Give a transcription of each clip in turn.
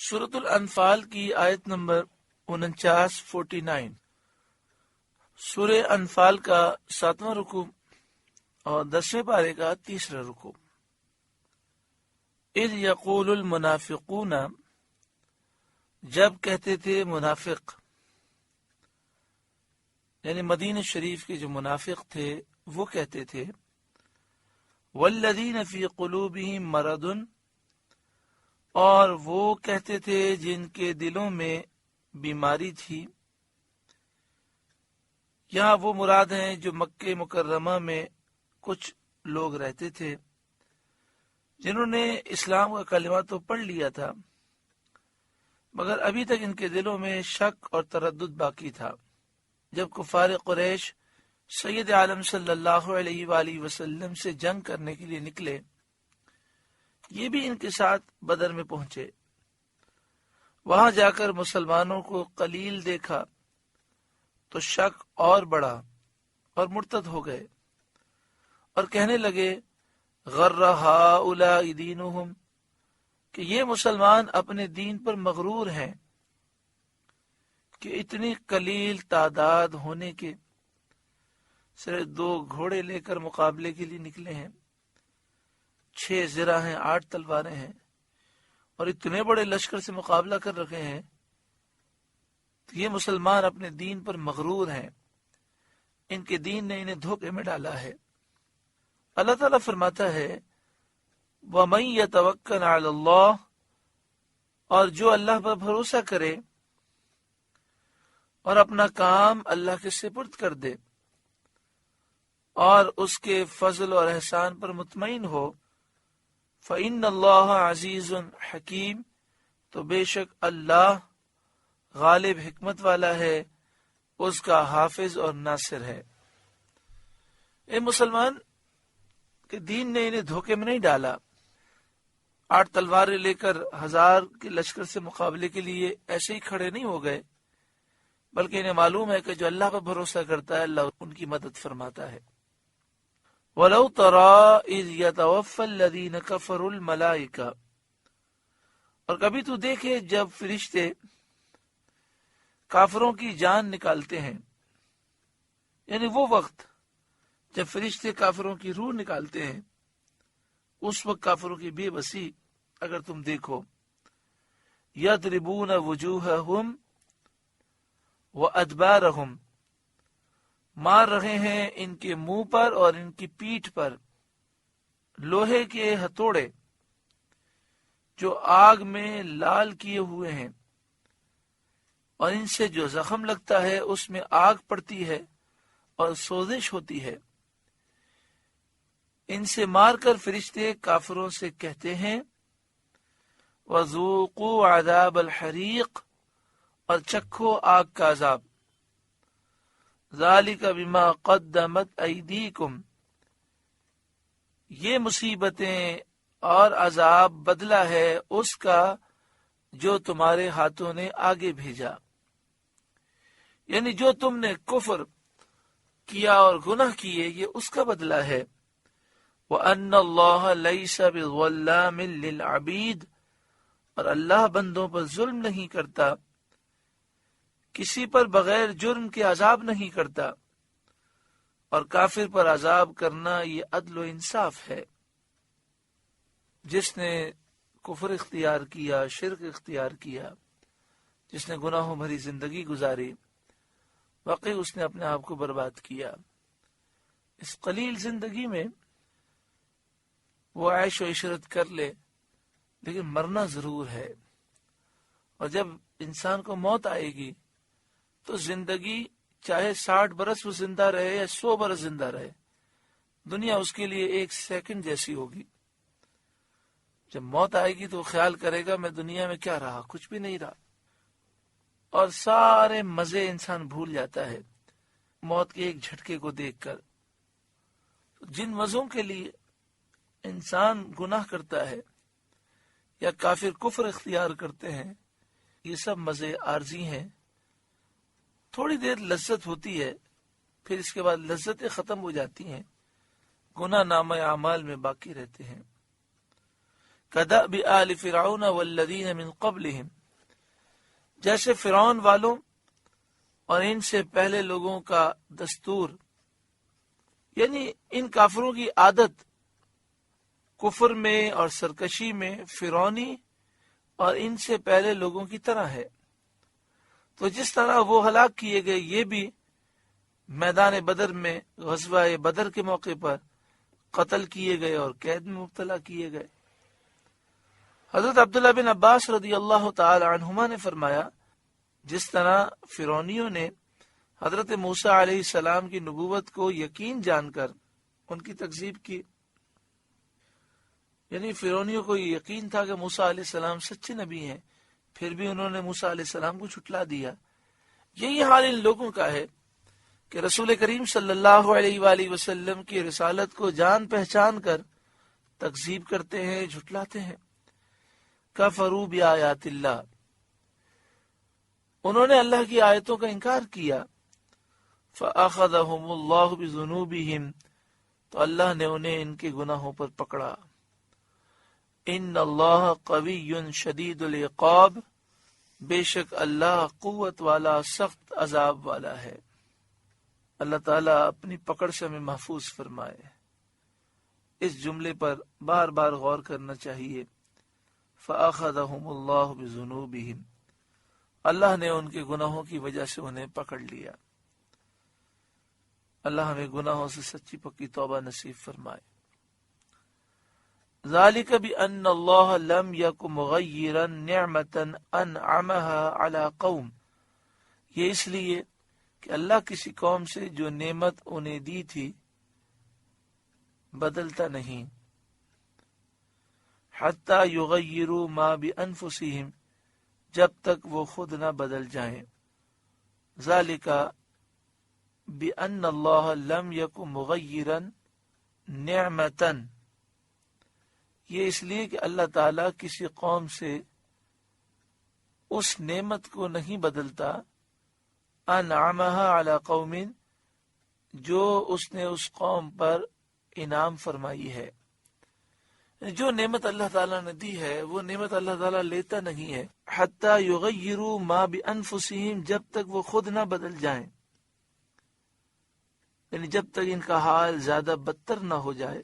سورۃ الانفال کی آیت نمبر 49 سورہ انفال کا 7واں رکوع اور 10ویں پارے کا 3 رکوع۔ اذ یقول المنافقون، جب کہتے تھے منافق، یعنی مدینہ شریف کے جو منافق تھے وہ کہتے تھے، والذین فی قلوبہم مرض، اور وہ کہتے تھے جن کے دلوں میں بیماری تھی۔ یہاں وہ مراد ہیں جو مکہ مکرمہ میں کچھ لوگ رہتے تھے جنہوں نے اسلام کا کلمہ تو پڑھ لیا تھا، مگر ابھی تک ان کے دلوں میں شک اور تردد باقی تھا۔ جب کفار قریش سید عالم صلی اللہ علیہ وآلہ وسلم سے جنگ کرنے کے لیے نکلے، یہ بھی ان کے ساتھ بدر میں پہنچے۔ وہاں جا کر مسلمانوں کو قلیل دیکھا تو شک اور بڑھا اور مرتد ہو گئے اور کہنے لگے غر ہؤلاء دینہم، کہ یہ مسلمان اپنے دین پر مغرور ہیں کہ اتنی قلیل تعداد ہونے کے صرف 2 گھوڑے لے کر مقابلے کے لیے نکلے ہیں، 6 زرہ ہیں، 8 تلواریں ہیں، اور اتنے بڑے لشکر سے مقابلہ کر رکھے ہیں۔ تو یہ مسلمان اپنے دین پر مغرور ہیں، ان کے دین نے انہیں دھوکے میں ڈالا ہے۔ اللہ تعالیٰ فرماتا ہے وَمَن يَتَوَکَّلْ عَلَى اللَّهِ، اور جو اللہ پر بھروسہ کرے اور اپنا کام اللہ کے سپرد کر دے اور اس کے فضل اور احسان پر مطمئن ہو، فَإِنَّ اللَّهَ عَزِيزٌ حَكِيمٌ، تو بے شک اللہ غالب حکمت والا ہے، اس کا حافظ اور ناصر ہے۔ اے مسلمان کہ دین نے انہیں دھوکے میں نہیں ڈالا، 8 تلواریں لے کر 1000 کے لشکر سے مقابلے کے لیے ایسے ہی کھڑے نہیں ہو گئے، بلکہ انہیں معلوم ہے کہ جو اللہ پر بھروسہ کرتا ہے اللہ ان کی مدد فرماتا ہے۔ وَلَوْ تَرَىٰ إِذْ يَتَوَفَّى الَّذِينَ كَفَرُوا الْمَلَائِكَةَ، اور کبھی تو دیکھے جب فرشتے کافروں کی جان نکالتے ہیں، یعنی وہ وقت جب فرشتے کافروں کی روح نکالتے ہیں، اس وقت کافروں کی بے بسی اگر تم دیکھو، یضربون وجوہہم وادبارہم، مار رہے ہیں ان کے منہ پر اور ان کی پیٹھ پر لوہے کے ہتھوڑے جو آگ میں لال کیے ہوئے ہیں، اور ان سے جو زخم لگتا ہے اس میں آگ پڑتی ہے اور سوزش ہوتی ہے۔ ان سے مار کر فرشتے کافروں سے کہتے ہیں وَذُوقُوا عَذَابَ الْحَرِيقِ، اور چکھو آگ کا عذاب، ذَلِكَ بِمَا قَدَّمَتْ أَيْدِيكُمْ، یہ مصیبتیں اور عذاب بدلہ ہے اس کا جو تمہارے ہاتھوں نے آگے بھیجا، یعنی جو تم نے کفر کیا اور گناہ کیے یہ اس کا بدلہ ہے۔ وَأَنَّ اللَّهَ لَيْسَ بِظَلَّامٍ لِّلْعَبِيدِ، اور اللہ بندوں پر ظلم نہیں کرتا، کسی پر بغیر جرم کے عذاب نہیں کرتا، اور کافر پر عذاب کرنا یہ عدل و انصاف ہے۔ جس نے کفر اختیار کیا، شرک اختیار کیا، جس نے گناہوں بھری زندگی گزاری، واقعی اس نے اپنے آپ کو برباد کیا۔ اس قلیل زندگی میں وہ عیش و عشرت کر لے، لیکن مرنا ضرور ہے، اور جب انسان کو موت آئے گی تو زندگی چاہے 60 برس وہ زندہ رہے یا 100 برس زندہ رہے، دنیا اس کے لیے 1 سیکنڈ جیسی ہوگی۔ جب موت آئے گی تو خیال کرے گا میں دنیا میں کیا رہا، کچھ بھی نہیں رہا، اور سارے مزے انسان بھول جاتا ہے موت کے ایک جھٹکے کو دیکھ کر۔ جن مزوں کے لیے انسان گناہ کرتا ہے یا کافر کفر اختیار کرتے ہیں، یہ سب مزے عارضی ہیں، تھوڑی دیر لذت ہوتی ہے، پھر اس کے بعد لذتیں ختم ہو جاتی ہیں، گناہ نامہ اعمال میں باقی رہتے ہیں۔ کدأب آل فرعون والذین من قبلہم، جیسے فرعون والوں اور ان سے پہلے لوگوں کا دستور، یعنی ان کافروں کی عادت کفر میں اور سرکشی میں فرعونی اور ان سے پہلے لوگوں کی طرح ہے۔ تو جس طرح وہ ہلاک کیے گئے، یہ بھی میدان بدر میں غزوہ بدر کے موقع پر قتل کیے گئے اور قید میں مبتلا کیے گئے۔ حضرت عبداللہ بن عباس رضی اللہ تعالی عنہما نے فرمایا، جس طرح فرعونیوں نے حضرت موسیٰ علیہ السلام کی نبوت کو یقین جان کر ان کی تکذیب کی، یعنی فرعونیوں کو یہ یقین تھا کہ موسیٰ علیہ السلام سچے نبی ہیں، پھر بھی انہوں نے موسیٰ علیہ السلام کو جھٹلا دیا۔ یہی حال ان لوگوں کا ہے کہ رسول کریم صلی اللہ علیہ وآلہ وسلم کی رسالت کو جان پہچان کر تکذیب کرتے ہیں، جھٹلاتے ہیں۔ کفروا بآیات اللہ، انہوں نے اللہ کی آیتوں کا انکار کیا۔ فأخذهم اللہ بذنوبہم، تو اللہ نے انہیں ان کے گناہوں پر پکڑا۔ ان اللہ قوی شدید العقاب، بے شک اللہ قوت والا، سخت عذاب والا ہے۔ اللہ تعالیٰ اپنی پکڑ سے ہمیں محفوظ فرمائے۔ اس جملے پر بار بار غور کرنا چاہیے۔ فأخذهم اللہ بذنوبہم، اللہ نے ان کے گناہوں کی وجہ سے انہیں پکڑ لیا۔ اللہ ہمیں گناہوں سے سچی پکی توبہ نصیب فرمائے۔ ذالک بأن اللہ لم یک مغیرا نعمتا انعمها علی قوم، یہ اس لیے کہ اللہ کسی قوم سے جو نعمت انہیں دی تھی بدلتا نہیں، حتی یغیروا ما بانفسہم، جب تک وہ خود نہ بدل جائیں۔ ذالک بأن اللہ لم یک مغیرا نعمتا، یہ اس لیے کہ اللہ تعالیٰ کسی قوم سے اس نعمت کو نہیں بدلتا، انعمها علی قوم، جو اس نے اس قوم پر انعام فرمائی ہے۔ جو نعمت اللہ تعالیٰ نے دی ہے وہ نعمت اللہ تعالیٰ لیتا نہیں ہے۔ حتی یغیروا ما بانفسہم، جب تک وہ خود نہ بدل جائیں، یعنی جب تک ان کا حال زیادہ بدتر نہ ہو جائے۔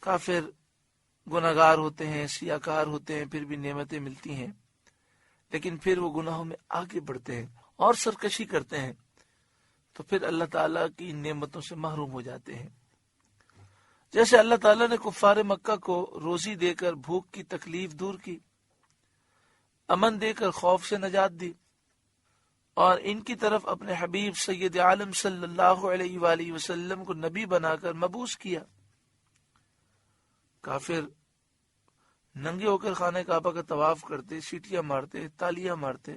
کافر گناہگار ہوتے ہیں، سیاکار ہوتے ہیں، پھر بھی نعمتیں ملتی ہیں، لیکن پھر وہ گناہوں میں آگے بڑھتے ہیں اور سرکشی کرتے ہیں، تو پھر اللہ تعالیٰ کی نعمتوں سے محروم ہو جاتے ہیں۔ جیسے اللہ تعالیٰ نے کفار مکہ کو روزی دے کر بھوک کی تکلیف دور کی، امن دے کر خوف سے نجات دی، اور ان کی طرف اپنے حبیب سید عالم صلی اللہ علیہ وآلہ وسلم کو نبی بنا کر مبعوث کیا۔ کافر ننگے ہو کر خانہ کعبہ کا طواف کرتے، سیٹیاں مارتے، تالیاں مارتے،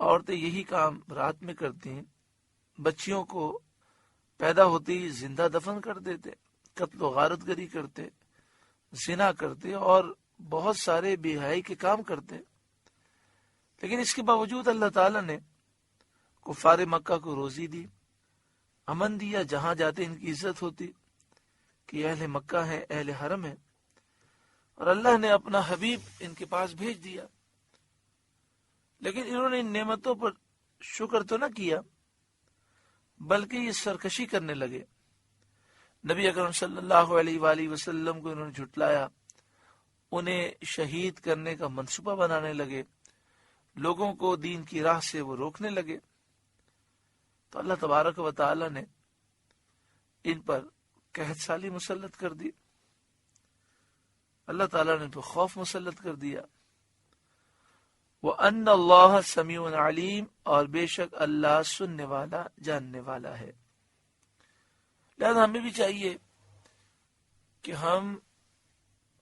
عورتیں یہی کام رات میں کرتی ہیں، بچیوں کو پیدا ہوتے ہی زندہ دفن کر دیتے، قتل و غارت گری کرتے، زنا کرتے اور بہت سارے بے حیائی کے کام کرتے۔ لیکن اس کے باوجود اللہ تعالیٰ نے کفار مکہ کو روزی دی، امن دیا، جہاں جاتے ان کی عزت ہوتی کہ اہل مکہ ہیں، اہل حرم ہیں، اور اللہ نے اپنا حبیب ان کے پاس بھیج دیا۔ لیکن انہوں نے ان نعمتوں پر شکر تو نہ کیا، بلکہ یہ سرکشی کرنے لگے۔ نبی اکرم صلی اللہ علیہ وآلہ وسلم کو انہوں نے جھٹلایا، انہیں شہید کرنے کا منصوبہ بنانے لگے، لوگوں کو دین کی راہ سے وہ روکنے لگے۔ تو اللہ تبارک و تعالی نے ان پر قحط سالی مسلط کر دی، اللہ تعالیٰ نے ان پر خوف مسلط کر دیا۔ وَأَنَّ اللَّهَ سَمِيعٌ عَلِيمٌ، اور بے شک اللہ سننے والا، جاننے والا ہے۔ لہذا ہمیں بھی چاہیے کہ ہم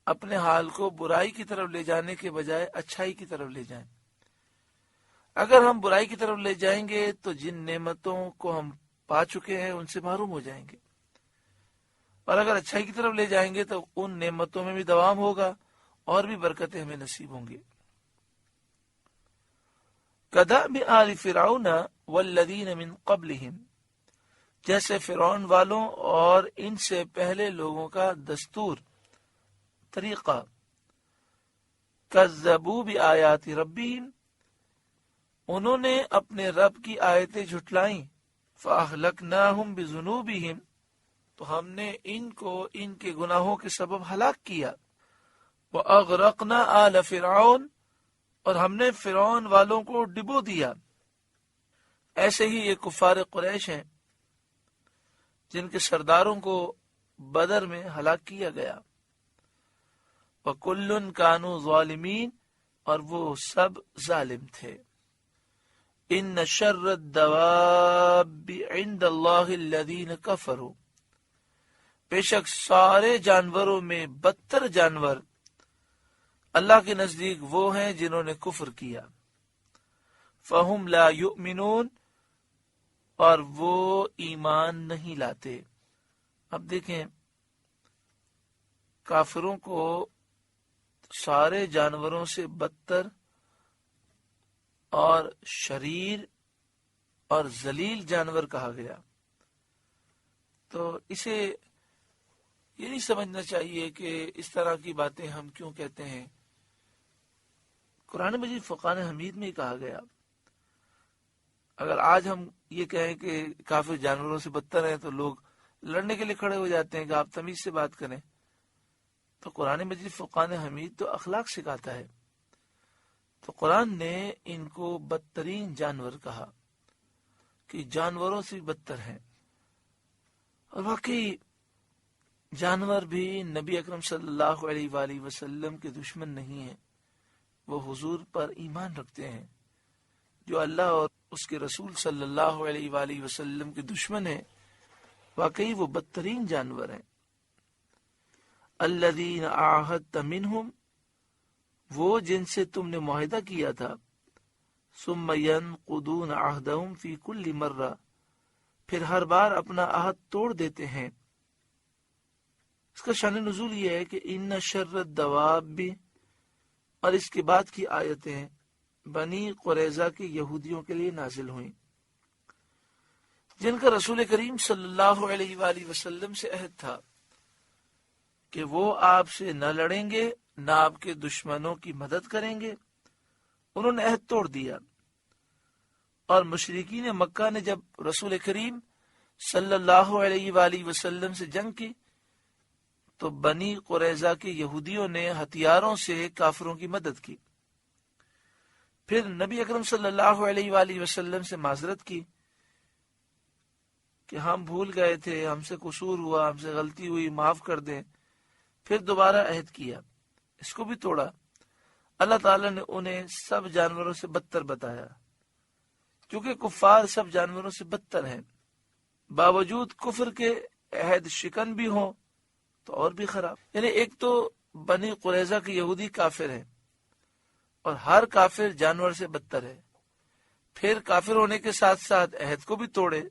اپنے حال کو برائی کی طرف لے جانے کے بجائے اچھائی کی طرف لے جائیں۔ اگر ہم برائی کی طرف لے جائیں گے تو جن نعمتوں کو ہم پا چکے ہیں ان سے محروم ہو جائیں گے، اور اگر اچھائی کی طرف لے جائیں گے تو ان نعمتوں میں بھی دوام ہوگا اور بھی برکتیں ہمیں نصیب ہوں گی۔ کدأب آل فرعون والذین من قبلہم، جیسے فرعون والوں اور ان سے پہلے لوگوں کا دستور طریقہ. کذبوا بآیات ربہم، انہوں نے اپنے رب کی آیتیں جھٹلائیں. فأہلکناہم بذنوبہم، تو ہم نے ان کو ان کے گناہوں کے سبب ہلاک کیا. وأغرقنا آل فرعون، اور ہم نے فرعون والوں کو ڈبو دیا. ایسے ہی یہ کفار قریش ہیں جن کے سرداروں کو بدر میں ہلاک کیا گیا. وَكُلٌّ كَانُوا ظَالِمِينَ، اور وہ سب ظالم تھے. إِنَّ شَرَّ الدَّوَابِّ عِندَ اللَّهِ الَّذِينَ كَفَرُوا، بے شک سارے جانوروں میں بدتر جانور اللہ کے نزدیک وہ ہیں جنہوں نے کفر کیا. فَهُمْ لَا يُؤْمِنُونَ، اور وہ ایمان نہیں لاتے. اب دیکھیں، کافروں کو سارے جانوروں سے بدتر اور شریر اور ذلیل جانور کہا گیا. تو اسے یہ نہیں سمجھنا چاہیے کہ اس طرح کی باتیں ہم کیوں کہتے ہیں. قرآن مجید فرقان حمید میں کہا گیا. اگر آج ہم یہ کہیں کہ کافر جانوروں سے بدتر ہیں تو لوگ لڑنے کے لیے کھڑے ہو جاتے ہیں کہ آپ تمیز سے بات کریں. تو قرآن مجید فرقان حمید تو اخلاق سکھاتا ہے. تو قرآن نے ان کو بدترین جانور کہا کہ جانوروں سے بدتر ہیں. اور واقعی جانور بھی نبی اکرم صلی اللہ علیہ وآلہ وسلم کے دشمن نہیں ہیں. وہ حضور پر ایمان رکھتے ہیں. جو اللہ اور اس کے رسول صلی اللہ علیہ وآلہ وسلم کے دشمن ہیں واقعی وہ بدترین جانور ہیں. الذین عاہدت منہم، وہ جن سے تم نے معاہدہ کیا تھا. ثم ینقضون عہدہم فی کل مرہ، پھر ہر بار اپنا عہد توڑ دیتے ہیں. اس کا شان نزول یہ ہے کہ ان شر الدواب، اور اس کے بعد کی آیتیں بنی قریظہ کے یہودیوں کے لیے نازل ہوئیں جن کا رسول کریم صلی اللہ علیہ وآلہ وسلم سے عہد تھا کہ وہ آپ سے نہ لڑیں گے نہ آپ کے دشمنوں کی مدد کریں گے. انہوں نے عہد توڑ دیا. اور مشرکین مکہ نے جب رسول کریم صلی اللہ علیہ وآلہ وسلم سے جنگ کی تو بنی قریظہ کے یہودیوں نے ہتھیاروں سے کافروں کی مدد کی. پھر نبی اکرم صلی اللہ علیہ وآلہ وسلم سے معذرت کی کہ ہم بھول گئے تھے، ہم سے قصور ہوا، ہم سے غلطی ہوئی، معاف کر دیں. پھر دوبارہ عہد کیا، اس کو بھی توڑا. اللہ تعالیٰ نے انہیں سب جانوروں سے بدتر بتایا کیونکہ کفار سب جانوروں سے بدتر ہیں. باوجود کفر کے عہد شکن بھی ہوں تو اور بھی خراب. یعنی ایک تو بنی قریظہ کے یہودی کافر ہیں اور ہر کافر جانور سے بدتر ہے. پھر کافر ہونے کے ساتھ ساتھ عہد کو بھی توڑے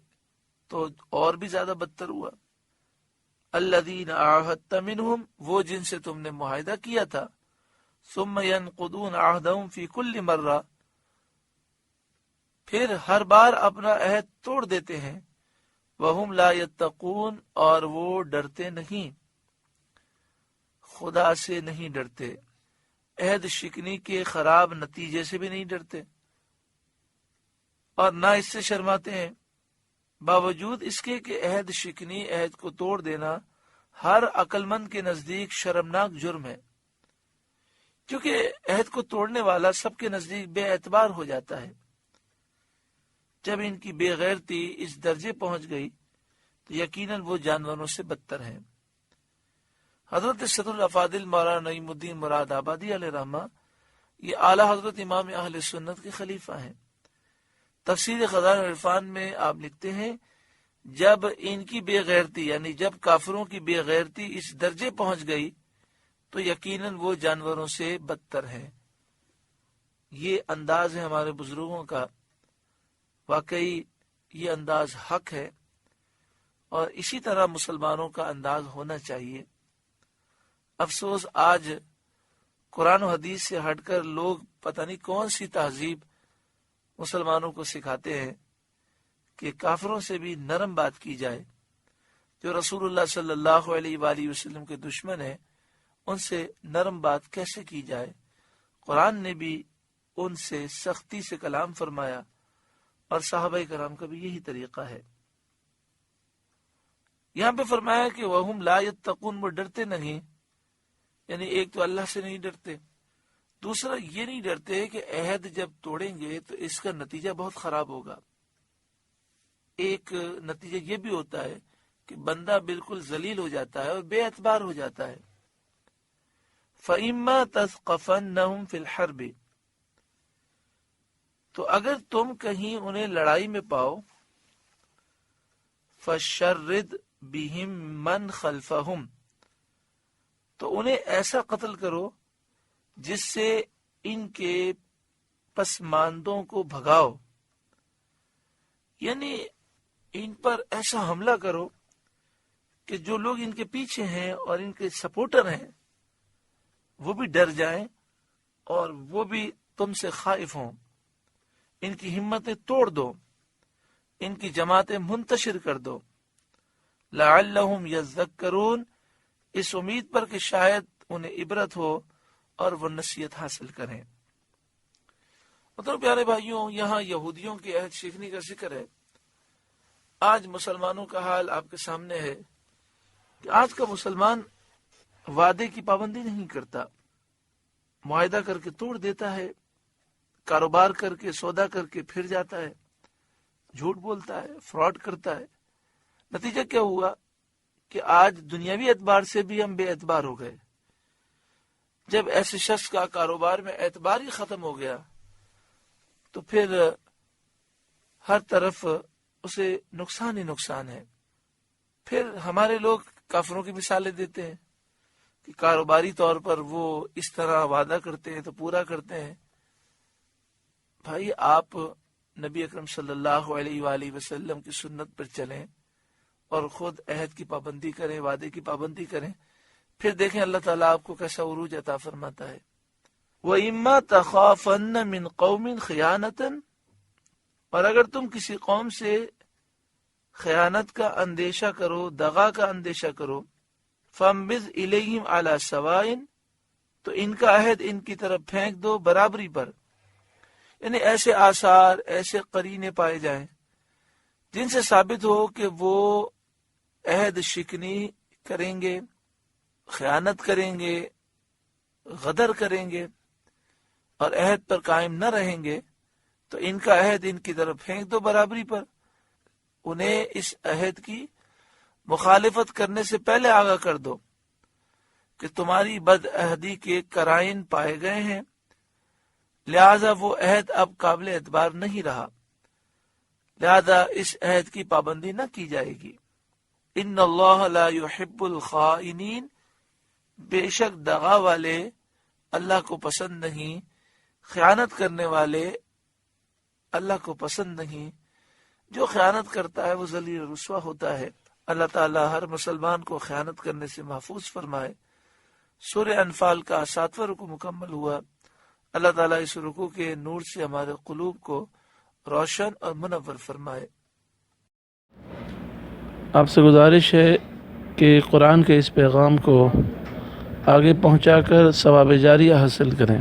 تو اور بھی زیادہ بدتر ہوا. الذین عاہدت منہم، وہ جن سے تم نے معاہدہ کیا تھا. ثم ینقضون عہدہم فی کل مرہ، پھر ہر بار اپنا عہد توڑ دیتے ہیں. وہم لا یتقون، اور وہ ڈرتے نہیں، خدا سے نہیں ڈرتے. عہد شکنی کے خراب نتیجے سے بھی نہیں ڈرتے اور نہ اس سے شرماتے ہیں. باوجود اس کے کہ عہد شکنی، عہد کو توڑ دینا ہر عقل مند کے نزدیک شرمناک جرم ہے کیونکہ عہد کو توڑنے والا سب کے نزدیک بے اعتبار ہو جاتا ہے. جب ان کی بے غیرتی اس درجے پہنچ گئی تو یقیناً وہ جانوروں سے بدتر ہیں. حضرت صدر الافاضل مولانا نعیم الدین مراد آبادی علیہ رحمہ یہ اعلیٰ حضرت امام اہل سنت کے خلیفہ ہیں. تفسیر خزائن العرفان میں آپ لکھتے ہیں جب ان کی بے غیرتی یعنی جب کافروں کی بے غیرتی اس درجے پہنچ گئی تو یقیناً وہ جانوروں سے بدتر ہیں. یہ انداز ہے ہمارے بزرگوں کا، واقعی یہ انداز حق ہے اور اسی طرح مسلمانوں کا انداز ہونا چاہیے. افسوس آج قرآن و حدیث سے ہٹ کر لوگ پتہ نہیں کون سی تہذیب مسلمانوں کو سکھاتے ہیں کہ کافروں سے بھی نرم بات کی جائے، جو رسول اللہ صلی اللہ علیہ وآلہ وسلم کے دشمن ہیں ان سے نرم بات کیسے کی جائے۔ قرآن نے بھی ان سے سختی سے کلام فرمایا، اور صحابہ کرام کا بھی یہی طریقہ ہے۔ یہاں پہ فرمایا کہ وَهُمْ لَا يَتَّقُونَ، وہ ڈرتے نہیں، یعنی ایک تو اللہ سے نہیں ڈرتے، دوسرا یہ نہیں ڈرتے کہ عہد جب توڑیں گے تو اس کا نتیجہ بہت خراب ہوگا۔ ایک نتیجہ یہ بھی ہوتا ہے کہ بندہ بالکل ذلیل ہو جاتا ہے اور بے اعتبار ہو جاتا ہے۔ فَإِمَّا تَثْقَفَنَّهُمْ فِي الْحَرْبِ، تو اگر تم کہیں انہیں لڑائی میں پاؤ، فَشَرِّدْ بِهِمْ مَنْ خَلْفَهُمْ، تو انہیں ایسا قتل کرو جس سے ان کے پسماندوں کو بھگاؤ، یعنی ان پر ایسا حملہ کرو کہ جو لوگ ان کے پیچھے ہیں اور ان کے سپورٹر ہیں وہ بھی ڈر جائیں اور وہ بھی تم سے خائف ہوں۔ ان کی ہمتیں توڑ دو، ان کی جماعتیں منتشر کر دو، لعلہم یذکرون، اس امید پر کہ شاید انہیں عبرت ہو اور وہ نصیحت حاصل کریں۔ مطلب پیارے بھائیوں، یہاں یہودیوں کے عہد شکنی کا ذکر ہے۔ آج مسلمانوں کا حال آپ کے سامنے ہے کہ آج کا مسلمان وعدے کی پابندی نہیں کرتا، معاہدہ کر کے توڑ دیتا ہے، کاروبار کر کے سودا کر کے پھر جاتا ہے، جھوٹ بولتا ہے، فراڈ کرتا ہے۔ نتیجہ کیا ہوا کہ آج دنیاوی اعتبار سے بھی ہم بے اعتبار ہو گئے۔ جب ایسے شخص کا کاروبار میں اعتبار ہی ختم ہو گیا تو پھر ہر طرف اسے نقصان ہی نقصان ہے۔ پھر ہمارے لوگ کافروں کی مثالیں دیتے ہیں کہ کاروباری طور پر وہ اس طرح وعدہ کرتے ہیں تو پورا کرتے ہیں۔ بھائی، آپ نبی اکرم صلی اللہ علیہ وآلہ وسلم کی سنت پر چلیں اور خود عہد کی پابندی کریں، وعدے کی پابندی کریں، پھر دیکھیں اللہ تعالیٰ آپ کو کیسا عروج عطا فرماتا ہے۔ وَإِمَّا تَخَافَنَّ مِنْ قَوْمٍ خِيَانَةً، اور اگر تم کسی قوم سے خیانت کا اندیشہ کرو، دغا کا اندیشہ کرو، فَانبِذْ إِلَيْهِمْ عَلَى سَوَاءٍ، تو ان کا عہد ان کی طرف پھینک دو برابری پر، یعنی ایسے آثار، ایسے قرینے پائے جائیں جن سے ثابت ہو کہ وہ عہد شکنی کریں گے، خیانت کریں گے، غدر کریں گے اور عہد پر قائم نہ رہیں گے، تو ان کا عہد ان کی طرف پھینک دو برابری پر۔ انہیں اس عہد کی مخالفت کرنے سے پہلے آگاہ کر دو کہ تمہاری بد عہدی کے قرائن پائے گئے ہیں، لہذا وہ عہد اب قابل اعتبار نہیں رہا، لہذا اس عہد کی پابندی نہ کی جائے گی۔ ان اللہ لا يحب الخائنین، بے شک دغا والے اللہ کو پسند نہیں، خیانت کرنے والے اللہ کو پسند نہیں۔ جو خیانت کرتا ہے وہ ذلیل رسوا ہوتا ہے۔ اللہ تعالیٰ ہر مسلمان کو خیانت کرنے سے محفوظ فرمائے۔ سورہ انفال کا 7واں رکوع مکمل ہوا۔ اللہ تعالیٰ اس رکوع کے نور سے ہمارے قلوب کو روشن اور منور فرمائے۔ آپ سے گزارش ہے کہ قرآن کے اس پیغام کو آگے پہنچا کر ثواب جاریہ حاصل کریں۔